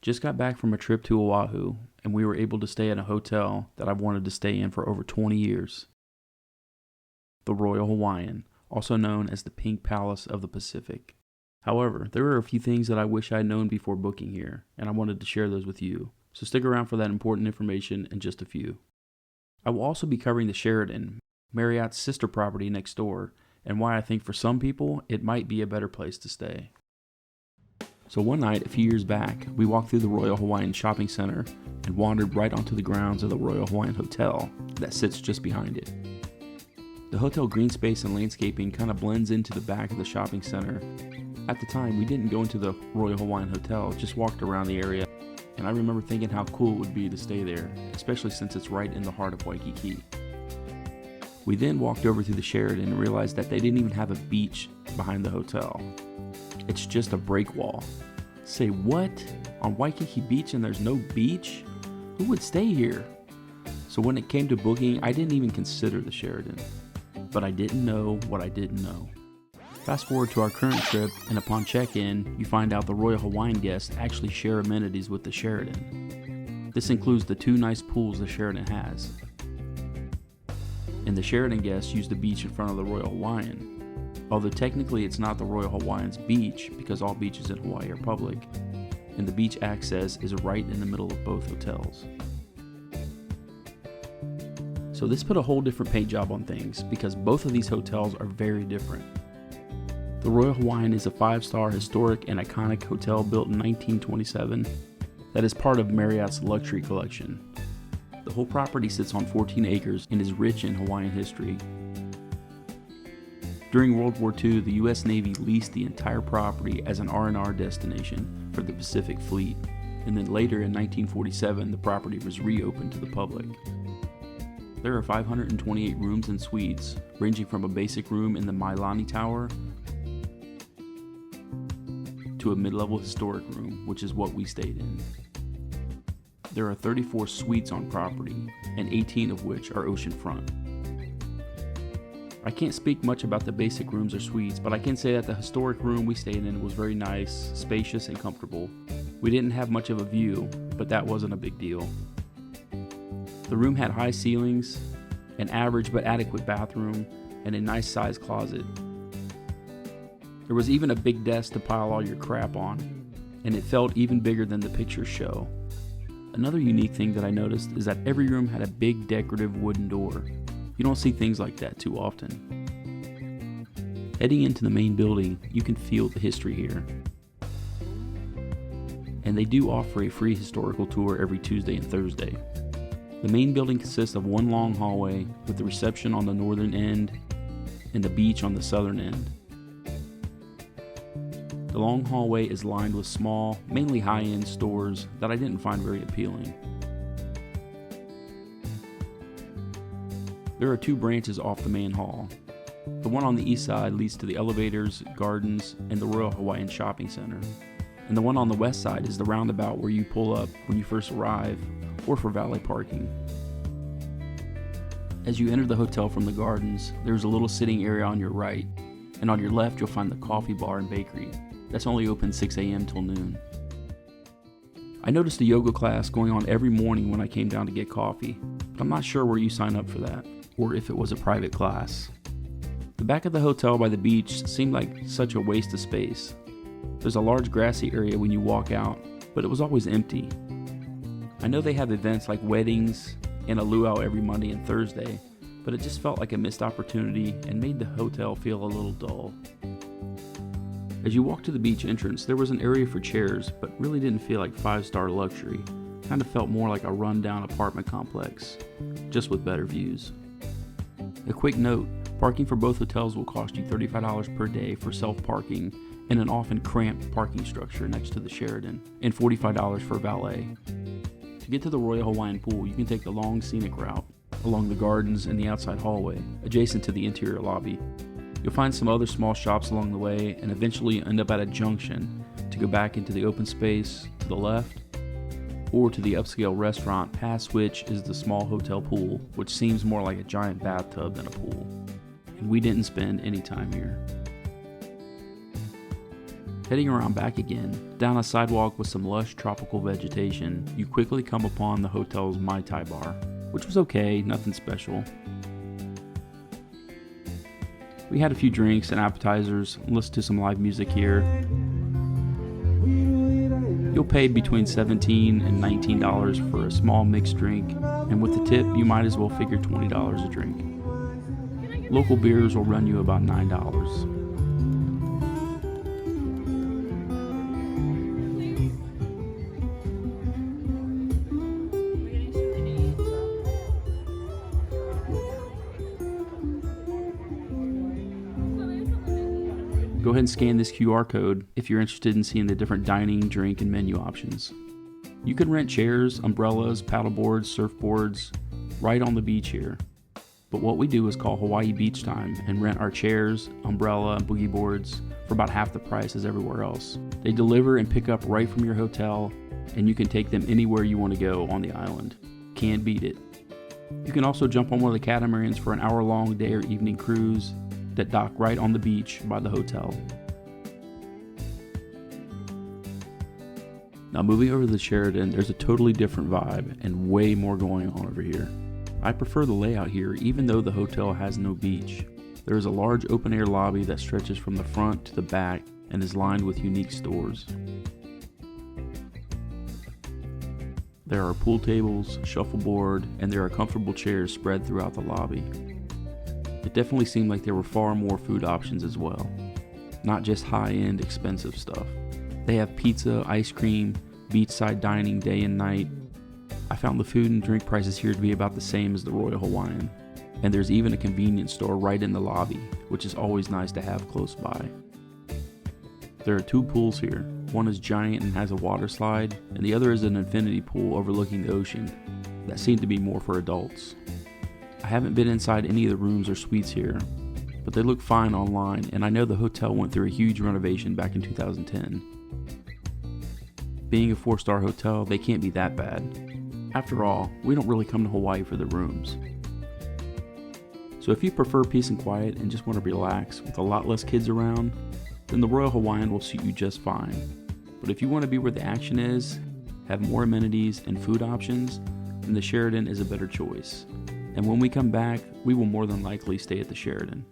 Just got back from a trip to Oahu, and we were able to stay at a hotel that I've wanted to stay in for over 20 years. The Royal Hawaiian, also known as the Pink Palace of the Pacific. However, there are a few things that I wish I had known before booking here, and I wanted to share those with you, so stick around for that important information in just a few. I will also be covering the Sheraton, Marriott's sister property next door, and why I think for some people it might be a better place to stay. So one night, a few years back, we walked through the Royal Hawaiian Shopping Center and wandered right onto the grounds of the Royal Hawaiian Hotel that sits just behind it. The hotel green space and landscaping kind of blends into the back of the shopping center. At the time, we didn't go into the Royal Hawaiian Hotel, just walked around the area, and I remember thinking how cool it would be to stay there, especially since it's right in the heart of Waikiki. We then walked over to the Sheraton and realized that they didn't even have a beach behind the hotel. It's just a break wall. Say what? On Waikiki Beach and there's no beach? Who would stay here? So when it came to booking, I didn't even consider the Sheraton. But I didn't know what I didn't know. Fast forward to our current trip, and upon check-in, you find out the Royal Hawaiian guests actually share amenities with the Sheraton. This includes the 2 nice pools the Sheraton has. And the Sheraton guests use the beach in front of the Royal Hawaiian. Although technically it's not the Royal Hawaiian's beach because all beaches in Hawaii are public, and the beach access is right in the middle of both hotels. So this put a whole different paint job on things because both of these hotels are very different. The Royal Hawaiian is a 5-star historic and iconic hotel built in 1927 that is part of Marriott's luxury collection. The whole property sits on 14 acres and is rich in Hawaiian history. During World War II, the U.S. Navy leased the entire property as an R&R destination for the Pacific Fleet, and then later in 1947 the property was reopened to the public. There are 528 rooms and suites, ranging from a basic room in the Mailani Tower to a mid-level historic room, which is what we stayed in. There are 34 suites on property, and 18 of which are oceanfront. I can't speak much about the basic rooms or suites, but I can say that the historic room we stayed in was very nice, spacious, and comfortable. We didn't have much of a view, but that wasn't a big deal. The room had high ceilings, an average but adequate bathroom, and a nice sized closet. There was even a big desk to pile all your crap on, and it felt even bigger than the pictures show. Another unique thing that I noticed is that every room had a big decorative wooden door. You don't see things like that too often. Heading into the main building, you can feel the history here. And they do offer a free historical tour every Tuesday and Thursday. The main building consists of one long hallway with the reception on the northern end and the beach on the southern end. The long hallway is lined with small, mainly high-end stores that I didn't find very appealing. There are 2 branches off the main hall. The one on the east side leads to the elevators, gardens, and the Royal Hawaiian Shopping Center. And the one on the west side is the roundabout where you pull up when you first arrive, or for valet parking. As you enter the hotel from the gardens, there's a little sitting area on your right, and on your left you'll find the coffee bar and bakery. That's only open 6 a.m. till noon. I noticed a yoga class going on every morning when I came down to get coffee, but I'm not sure where you sign up for that, or if it was a private class. The back of the hotel by the beach seemed like such a waste of space. There's a large grassy area when you walk out, but it was always empty. I know they have events like weddings and a luau every Monday and Thursday, but it just felt like a missed opportunity and made the hotel feel a little dull. As you walk to the beach entrance, there was an area for chairs, but really didn't feel like 5-star luxury. Kind of felt more like a run-down apartment complex, just with better views. A quick note, parking for both hotels will cost you $35 per day for self-parking in an often cramped parking structure next to the Sheraton, and $45 for valet. To get to the Royal Hawaiian pool, you can take the long scenic route along the gardens and the outside hallway, adjacent to the interior lobby. You'll find some other small shops along the way, and eventually end up at a junction to go back into the open space to the left, or to the upscale restaurant, past which is the small hotel pool, which seems more like a giant bathtub than a pool. And we didn't spend any time here. Heading around back again, down a sidewalk with some lush tropical vegetation, you quickly come upon the hotel's Mai Tai bar, which was okay, nothing special. We had a few drinks and appetizers, and listened to some live music here. You'll pay between $17 and $19 for a small mixed drink, and with the tip, you might as well figure $20 a drink. Local beers will run you about $9. Go ahead and scan this QR code if you're interested in seeing the different dining, drink, and menu options. You can rent chairs, umbrellas, paddleboards, surfboards right on the beach here. But what we do is call Hawaii Beach Time and rent our chairs, umbrella, and boogie boards for about half the price as everywhere else. They deliver and pick up right from your hotel, and you can take them anywhere you want to go on the island. Can't beat it. You can also jump on one of the catamarans for an hour-long day or evening cruise that dock right on the beach by the hotel. Now moving over to the Sheraton, there's a totally different vibe and way more going on over here. I prefer the layout here even though the hotel has no beach. There is a large open air lobby that stretches from the front to the back and is lined with unique stores. There are pool tables, shuffleboard, and there are comfortable chairs spread throughout the lobby. It definitely seemed like there were far more food options as well, not just high-end expensive stuff. They have pizza, ice cream, beachside dining day and night. I found the food and drink prices here to be about the same as the Royal Hawaiian, and there's even a convenience store right in the lobby, which is always nice to have close by. There are two pools here. One is giant and has a water slide, and the other is an infinity pool overlooking the ocean that seemed to be more for adults. I haven't been inside any of the rooms or suites here, but they look fine online, and I know the hotel went through a huge renovation back in 2010. Being a 4-star hotel, they can't be that bad. After all, we don't really come to Hawaii for the rooms. So if you prefer peace and quiet and just want to relax with a lot less kids around, then the Royal Hawaiian will suit you just fine. But if you want to be where the action is, have more amenities and food options, then the Sheraton is a better choice. And when we come back, we will more than likely stay at the Sheraton.